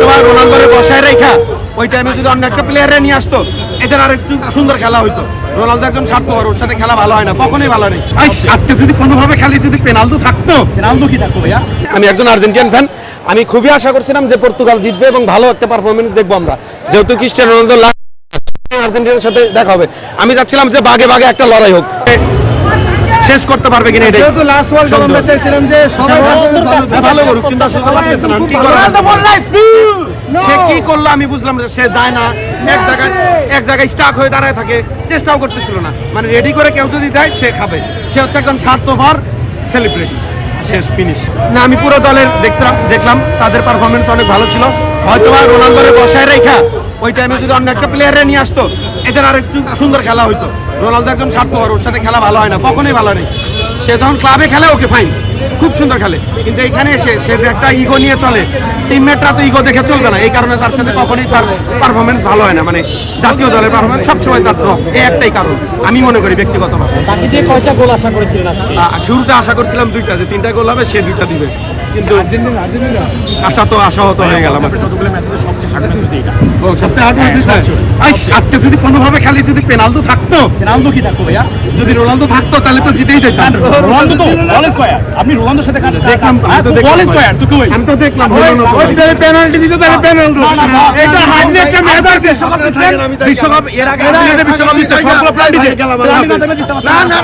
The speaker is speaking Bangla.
হয়তো রোনালদোরে বসায় রেখা ওই টাইমে যদি অন্য একটা প্লেয়ারে নিয়ে আসতো এদের আর একটু সুন্দর খেলা হইতো। রোনালদো একজন স্বার্থপর, ওর সাথে খেলা ভালো হয় না, কখনোই ভালো নেই। আজকে যদি কোনোভাবে খালি যদি পেনাল্টি থাকতো, পেনাল্টি কি থাকতো ভাইয়া? আমি একজন আর্জেন্টিনান ফ্যান, আমি খুবই আশা করছিলাম যে পর্তুগাল জিতবে এবং ভালো একটা পারফরমেন্স দেখবো আমরা, যেহেতু ক্রিস্টিয়ানো রোনালদো আর্জেন্টিনার সাথে দেখা হবে। আমি চাচ্ছিলাম যে বাগে বাগে একটা লড়াই হোক, শেষ করতে পারবে কিনা এটাই। যেহেতু লাস্ট ওয়ার্ল্ড কাপ আমরা চাইছিলাম যে সবাই ভালো করুক, কিন্তু আসলে পারতেছে না। কি করে সে কি করলো আমি বুঝলাম যে সে যায় না, এক জায়গায় স্টাক হয়ে দাঁড়ায় থাকে, চেষ্টাও করতেছিল না। মানে রেডি করে কেউ যদি দেয় সে খাবে, সে হচ্ছে একজন স্বার্থপর সেলিব্রিটি। শেষ ফিনিশ না, আমি পুরো দলের দেখলাম তাদের পারফরমেন্স অনেক ভালো ছিল। হয়তো রোনালদোরে বসায় রেখা ওই টাইমে যদি অন্য একটা প্লেয়ারে নিয়ে আসতো এদের আর একটু সুন্দর খেলা হইতো। রোনালদো একজন স্বার্থপর, ওর সাথে খেলা ভালো হয় না, কখনোই ভালো নেই। সে যখন ক্লাবে খেলে ওকে ফাইন, খুব সুন্দর খেলে, কিন্তু এইখানে এসে সে যে একটা ইগো নিয়ে চলে, টিমমেটরা তো ইগো দেখে চলবে না, এই কারণে তার সাথে কখনোই তার পারফরমেন্স ভালো হয় না। মানে জাতীয় দলের পারফরমেন্স সবসময় তার ড্রপ, এই একটাই কারণ আমি মনে করি ব্যক্তিগতভাবে। তাকে দিয়ে কয়টা গোল আশা করেছিলেন আজকে? শুরুতে আশা করছিলাম দুইটা, যে তিনটা গোল হবে, সে দুইটা দিবে, কিন্তু আশাহত হয়ে গেল। সবচেয়ে হার্ড ম্যাচ আজকে যদি কোনোভাবে খালি যদি পেনাল্টি থাকতো, পেনাল্টি কি থাকতো ভাইয়া? যদি রোনালদো থাকতো তাহলে তো জিতেই যেতাম। রোনালদো তো বল স্কয়ার, আপনি রোনালদোর সাথে দেখলাম, বল স্কয়ার তো কই? আমি তো দেখলাম পেনাল্টি দিতে তাহলে পেনাল্টি এটা হার্ডলি একটা ম্যাচ আছে। বিশ্বকাপ এর আগে বিশ্বকাপ দিচ্ছে সব প্ল্যান দিতে। না